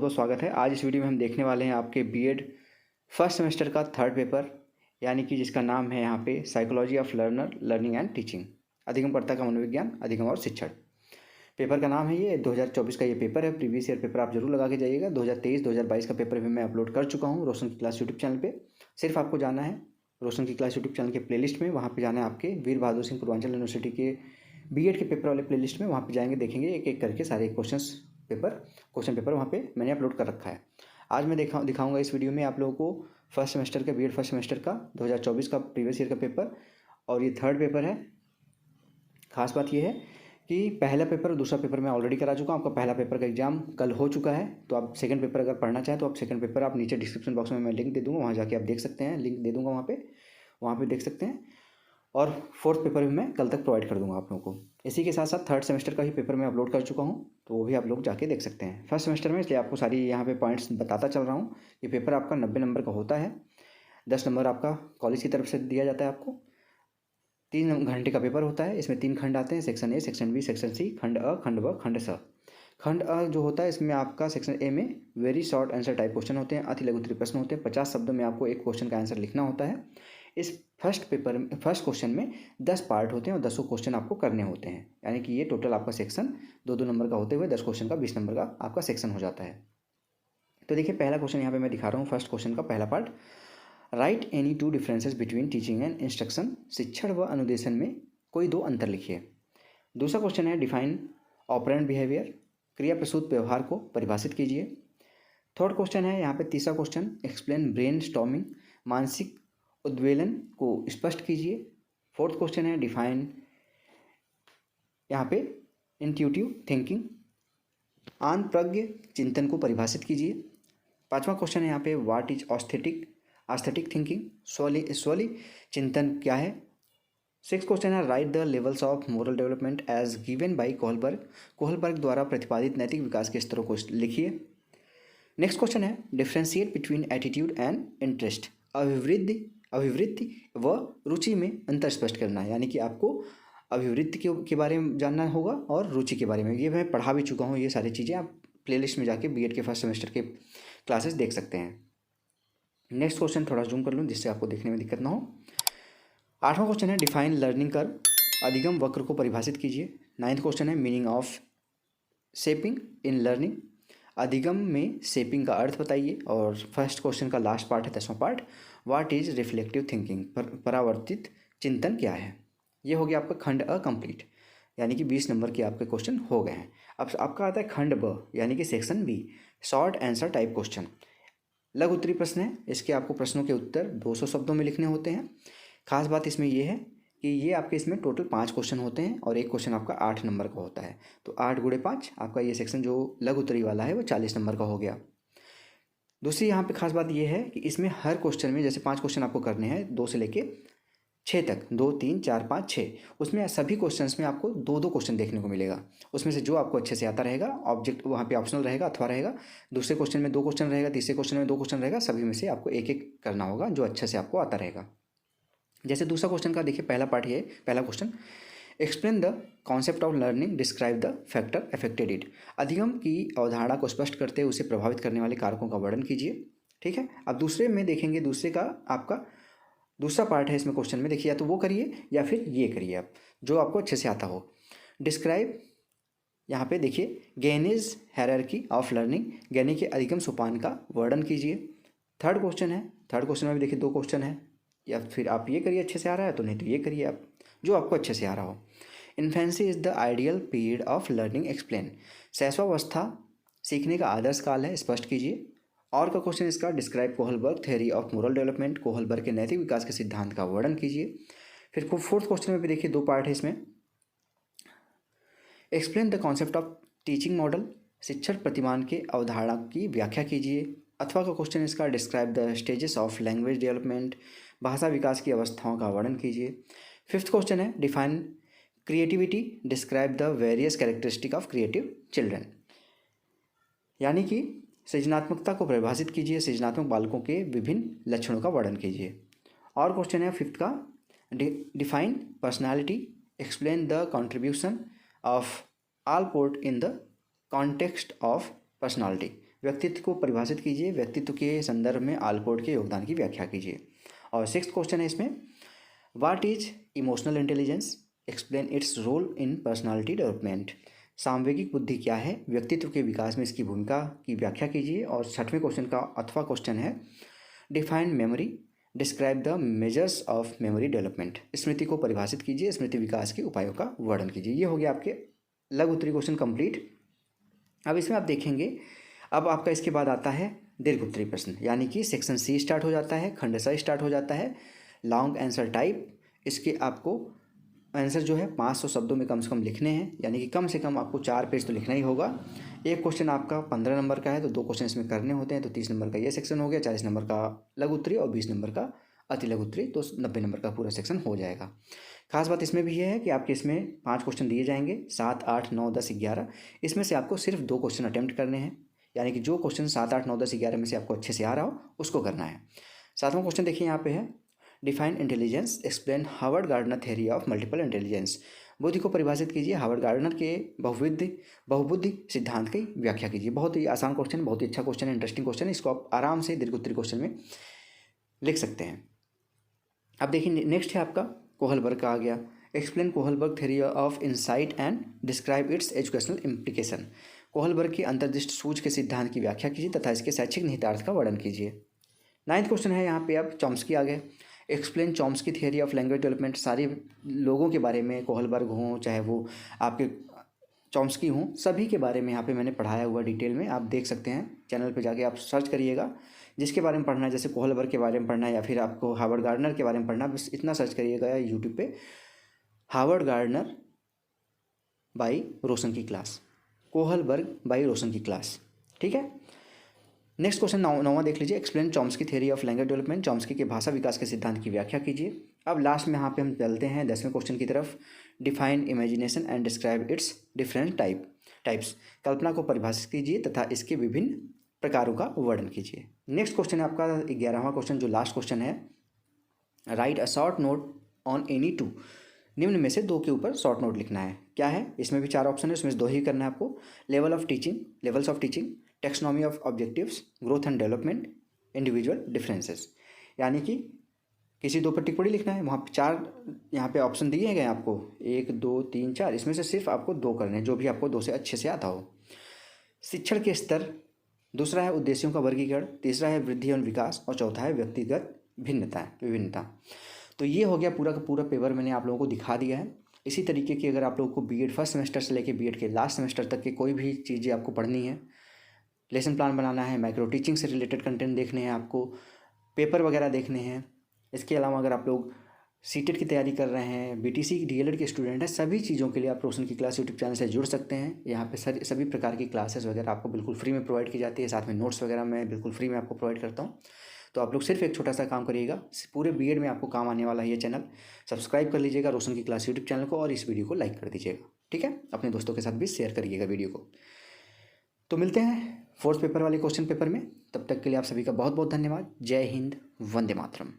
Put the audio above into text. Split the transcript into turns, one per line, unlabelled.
बहुत स्वागत है। आज इस वीडियो में हम देखने वाले हैं आपके बीएड फर्स्ट सेमेस्टर का थर्ड पेपर, यानी कि जिसका नाम है यहाँ पे psychology of learner, learning and teaching, अधिगमकर्ता का मनोविज्ञान, अधिगम और शिक्षण। पेपर का नाम है ये 2024 का ये पेपर है। प्रीवियस ईयर पेपर आप जरूर लगा के जाइएगा। 2023-2022 का पेपर भी मैं अपलोड कर चुका हूँ रोशन की क्लास यूट्यूब चैनल पर। सिर्फ आपको जाना है रोशन की क्लास यूट्यूब चैनल के प्लेलिस्ट में, वहाँ पर जाना है आपके वीर बहादुर सिंह पूर्वांचल यूनिवर्सिटी के बीएड के पेपर वाले प्लेलिस्ट में। वहाँ पे जाएंगे, देखेंगे एक एक करके सारे क्वेश्चन पेपर वहाँ पे मैंने अपलोड कर रखा है। आज मैं दिखाऊंगा इस वीडियो में आप लोगों को फर्स्ट सेमेस्टर का बीएड फर्स्ट सेमेस्टर का 2024 का प्रीवियस ईयर का पेपर, और ये थर्ड पेपर है। खास बात ये है कि पहला पेपर और दूसरा पेपर मैं ऑलरेडी करा चुका हूँ। आपका पहला पेपर का एग्जाम कल हो चुका है, तो आप सेकंड पेपर अगर पढ़ना चाहें तो आप सेकंड पेपर आप नीचे डिस्क्रिप्शन बॉक्स में मैं लिंक दे दूँगा, वहाँ जाके आप देख सकते हैं। लिंक दे दूँगा वहाँ पे देख सकते हैं। और फोर्थ पेपर भी मैं कल तक प्रोवाइड कर दूंगा आप लोगों को। इसी के साथ साथ थर्ड सेमेस्टर का ही पेपर मैं अपलोड कर चुका हूं, तो वो भी आप लोग जाके देख सकते हैं। फर्स्ट सेमेस्टर में इसलिए आपको सारी यहाँ पे पॉइंट्स बताता चल रहा हूँ। ये पेपर आपका 90 नंबर का होता है। 10 नंबर आपका कॉलेज की तरफ से दिया जाता है आपको। 3 घंटे का पेपर होता है। इसमें 3 खंड आते हैं, section A, section B, section C, खंड अ, खंड ब, खंड स। खंड अ जो होता है, इसमें आपका सेक्शन ए में very short answer type question होते हैं, अति लघु उत्तरीय प्रश्न होते हैं। 50 शब्दों में आपको एक क्वेश्चन का आंसर लिखना होता है। इस फर्स्ट क्वेश्चन में 10 पार्ट होते हैं और 10 क्वेश्चन आपको करने होते हैं, यानी कि ये टोटल आपका सेक्शन 2-2 नंबर का होते हुए 10 क्वेश्चन का 20 नंबर का आपका सेक्शन हो जाता है। तो देखिए पहला क्वेश्चन यहाँ पे मैं दिखा रहा हूँ। फर्स्ट क्वेश्चन का पहला part, right any 2 differences between teaching and instruction, शिक्षण व अनुदेशन में कोई 2 अंतर लिखिए। दूसरा क्वेश्चन है, डिफाइन ऑपरेंट बिहेवियर, क्रिया प्रसूत व्यवहार को परिभाषित कीजिए। थर्ड क्वेश्चन है यहाँ पे, तीसरा क्वेश्चन, एक्सप्लेन ब्रेन स्टॉर्मिंग, मानसिक उद्वेलन को स्पष्ट कीजिए। फोर्थ क्वेश्चन है, डिफाइन यहाँ पे इंट्यूटिव थिंकिंग, आंत प्रज्ञ चिंतन को परिभाषित कीजिए। पांचवा क्वेश्चन है यहाँ पे, व्हाट इज ऑस्थेटिक थिंकिंग, स्वली चिंतन क्या है। सिक्स क्वेश्चन है, write the levels of moral development as given by Kohlberg द्वारा प्रतिपादित नैतिक विकास के स्तरों को लिखिए। नेक्स्ट क्वेश्चन है, differentiate between attitude and interest, अभिवृत्ति व रुचि में अंतर स्पष्ट करना है, यानी कि आपको अभिवृत्ति के बारे में जानना होगा और रुचि के बारे में। ये मैं पढ़ा भी चुका हूँ, ये सारी चीज़ें आप प्लेलिस्ट में जाके बीएड के फर्स्ट सेमेस्टर के क्लासेस देख सकते हैं। नेक्स्ट क्वेश्चन थोड़ा जूम कर लूँ जिससे आपको देखने में दिक्कत ना हो। आठवां क्वेश्चन है, डिफाइन लर्निंग कर्व, अधिगम वक्र को परिभाषित कीजिए। नाइन्थ क्वेश्चन है, meaning of shaping in learning, अधिगम में शेपिंग का अर्थ बताइए। और फर्स्ट क्वेश्चन का लास्ट पार्ट है 10वां part, what is reflective thinking, परावर्तित चिंतन क्या है। ये हो गया आपका खंड अ कंप्लीट, यानी कि 20 नंबर के आपके क्वेश्चन हो गए हैं। अब आपका आता है खंड ब, यानी कि section B, short answer type question, लघु उत्तरीय प्रश्न है। इसके आपको प्रश्नों के उत्तर 200 शब्दों में लिखने होते हैं। खास बात इसमें यह है कि ये आपके इसमें टोटल 5 क्वेश्चन होते हैं और एक क्वेश्चन आपका 8 नंबर का होता है। तो 8 × 5 आपका ये सेक्शन जो लघु उत्तरीय वाला है वो 40 नंबर का हो गया। दूसरी यहाँ पे खास बात ये है कि इसमें हर क्वेश्चन में, जैसे 5 क्वेश्चन आपको करने हैं 2 से लेके 6 तक, 2, 3, 4, 5, 6, उसमें सभी क्वेश्चंस में आपको 2-2 क्वेश्चन देखने को मिलेगा। उसमें से जो आपको अच्छे से आता रहेगा, ऑब्जेक्ट वहाँ पे ऑप्शनल रहेगा अथवा रहेगा। दूसरे क्वेश्चन में 2 क्वेश्चन रहेगा, तीसरे क्वेश्चन में 2 क्वेश्चन रहेगा। सभी में से आपको एक एक करना होगा जो अच्छे से आपको आता रहेगा। जैसे दूसरा क्वेश्चन का देखिए, पहला पार्ट ये, पहला question, explain the concept of learning, describe the factor affected it, अधिगम की अवधारणा को स्पष्ट करते हुए उसे प्रभावित करने वाले कारकों का वर्णन कीजिए। ठीक है। अब दूसरे में देखेंगे, दूसरे का आपका दूसरा पार्ट है इसमें क्वेश्चन में, देखिए या तो वो करिए या फिर ये करिए आप, जो आपको अच्छे से आता हो। डिस्क्राइब, यहाँ पे देखिए, गेनेज हायरार्की ऑफ लर्निंग, ज्ञानी के अधिगम सोपान का वर्णन कीजिए। थर्ड क्वेश्चन है, थर्ड क्वेश्चन में भी देखिए 2 क्वेश्चन है, या फिर आप ये करिए अच्छे से आ रहा है तो, नहीं तो ये करिए आप, जो आपको अच्छे से आ रहा हो। Infancy is the ideal period of learning, explain, शैशवावस्था सीखने का आदर्श काल है, स्पष्ट कीजिए। और का क्वेश्चन इसका, describe Kohlberg theory of moral development, Kohlberg के नैतिक विकास के सिद्धांत का वर्णन कीजिए। फिर फोर्थ क्वेश्चन में भी देखिए 2 पार्ट है इसमें, explain the concept of teaching model, शिक्षण प्रतिमान के अवधारणा की व्याख्या कीजिए। अथवा का क्वेश्चन इसका, describe the stages of language development, भाषा विकास की अवस्थाओं का वर्णन कीजिए। फिफ्थ क्वेश्चन है, define creativity, describe the various characteristic of creative children, यानी कि सृजनात्मकता को परिभाषित कीजिए, सृजनात्मक बालकों के विभिन्न लक्षणों का वर्णन कीजिए। और क्वेश्चन है फिफ्थ का, define personality, explain the contribution of all port in the context of personality, व्यक्तित्व को परिभाषित कीजिए, व्यक्तित्व के संदर्भ में आलपोर्ट के योगदान की व्याख्या कीजिए। और 6th क्वेश्चन है इसमें, what is emotional intelligence, explain its role in personality development. सामवेगिक बुद्धि क्या है, व्यक्तित्व के विकास में इसकी भूमिका की व्याख्या कीजिए। और 6वें क्वेश्चन का 8वां क्वेश्चन है, define memory, describe the measures of memory development. स्मृति को परिभाषित कीजिए, स्मृति विकास के उपायों का वर्णन कीजिए। ये हो गया आपके लघु उत्तरीय क्वेश्चन कंप्लीट। अब इसमें आप देखेंगे, अब आपका इसके बाद आता है दीर्घ उत्तरीय प्रश्न, यानी कि सेक्शन सी स्टार्ट हो जाता है, खंड स स्टार्ट हो जाता है, लॉन्ग आंसर टाइप। इसके आपको आंसर जो है 500 शब्दों में कम से कम लिखने हैं, यानी कि कम से कम आपको 4 पेज तो लिखना ही होगा। एक क्वेश्चन आपका 15 नंबर का है तो 2 क्वेश्चन इसमें करने होते हैं, तो 30 नंबर का ये सेक्शन हो गया, 40 नंबर का लघु उत्तरीय और 20 नंबर का अति लघु उत्तरीय, तो 90 नंबर का पूरा सेक्शन हो जाएगा। खास बात इसमें भी ये है कि आपके इसमें 5 क्वेश्चन दिए जाएंगे, 7, 8, 9, 10, 11। इसमें से आपको सिर्फ 2 क्वेश्चन अटेम्प्ट करने हैं, यानी कि जो क्वेश्चन 7, 8, 9, 10, 11 में से आपको अच्छे से आ रहा हो उसको करना है। 7वां क्वेश्चन देखिए यहाँ पे है, define intelligence, explain Harvard gardener theory of multiple intelligence. बुद्धि को परिभाषित कीजिए, हार्वर्ड गार्डनर के बहुबुद्धि सिद्धांत की व्याख्या कीजिए। बहुत ही आसान क्वेश्चन, बहुत ही अच्छा क्वेश्चन है, इंटरेस्टिंग क्वेश्चन है, इसको आप आराम से दीर्घ उत्तरीय क्वेश्चन में लिख सकते हैं। अब देखिए नेक्स्ट है आपका कोहलबर्ग का आ गया, explain Kohlberg theory of insight and describe it's educational implication. Kohlberg की अंतर्दृष्ट सूझ के सिद्धांत की व्याख्या कीजिए तथा इसके शैक्षिक निहितार्थ का वर्णन कीजिए। 9th क्वेश्चन है यहाँ पे, अब चॉम्स्की आ गए, explain Chomsky theory of language development. सारे लोगों के बारे में, कोहलबर्ग हों चाहे वो आपके चॉम्स्की हों, सभी के बारे में यहाँ पे मैंने पढ़ाया हुआ डिटेल में, आप देख सकते हैं। चैनल पे जाके आप सर्च करिएगा, जिसके बारे में पढ़ना है, जैसे कोहलबर्ग के बारे में पढ़ना है या फिर आपको हार्वर्ड गार्डनर के बारे में पढ़ना, बस इतना सर्च करिएगा यूट्यूब पे, हार्वर्ड गार्डनर बाई रोशन की क्लास, कोहलबर्ग बाई रोशन की क्लास, ठीक है। नेक्स्ट क्वेश्चन 9वां देख लीजिए, explain Chomsky theory of language development. Chomsky के भाषा विकास के सिद्धांत की व्याख्या कीजिए। अब लास्ट में यहाँ पे हम चलते हैं 10वें क्वेश्चन की तरफ, define imagination and describe its different types. कल्पना को परिभाषित कीजिए तथा इसके विभिन्न प्रकारों का वर्णन कीजिए। नेक्स्ट क्वेश्चन है आपका 11वां क्वेश्चन, जो लास्ट क्वेश्चन है, right a short note on any 2। निम्न में से 2 के ऊपर शॉर्ट नोट लिखना है। क्या है, इसमें भी 4 ऑप्शन है, उसमें से 2 ही करना है आपको। Levels of teaching, taxonomy of objectives, growth and development, individual differences. यानी कि किसी 2 पर टिप्पणी लिखना है, वहाँ 4 यहाँ पे ऑप्शन दिए गए आपको, 1, 2, 3, 4, इसमें से सिर्फ आपको 2 करने हैं, जो भी आपको 2 से अच्छे से आता हो। शिक्षण के स्तर, दूसरा है उद्देश्यों का वर्गीकरण, तीसरा है वृद्धि एवं विकास, और चौथा है व्यक्तिगत विभिन्नता। तो ये हो गया पूरा का पूरा पेपर, मैंने आप लोगों को दिखा दिया है। इसी तरीके की अगर आप लोगों को बीएड फर्स्ट सेमेस्टर से लेकर बीएड के लास्ट सेमेस्टर तक के कोई भी चीज़ें आपको पढ़नी है, लेसन प्लान बनाना है, माइक्रो टीचिंग से रिलेटेड कंटेंट देखने हैं आपको, पेपर वगैरह देखने हैं, इसके अलावा अगर आप लोग सीटेट की तैयारी कर रहे हैं, बीटीसी की डीएलएड के स्टूडेंट हैं, सभी चीज़ों के लिए आप रोशन की क्लास यूट्यूब चैनल से जुड़ सकते हैं। यहाँ पे सभी प्रकार की क्लासेस वगैरह आपको बिल्कुल फ्री में प्रोवाइड की जाती है, साथ में नोट्स वगैरह मैं बिल्कुल फ्री में आपको प्रोवाइड करता हूँ। तो आप लोग सिर्फ एक छोटा सा काम करिएगा, पूरे बीएड में आपको काम आने वाला है ये चैनल, सब्सक्राइब कर लीजिएगा रोशन की क्लास यूट्यूब चैनल को, और इस वीडियो को लाइक कर दीजिएगा, ठीक है। अपने दोस्तों के साथ भी शेयर करिएगा वीडियो को। तो मिलते हैं 4th पेपर वाले क्वेश्चन पेपर में, तब तक के लिए आप सभी का बहुत बहुत धन्यवाद। जय हिंद, वंदे मातरम।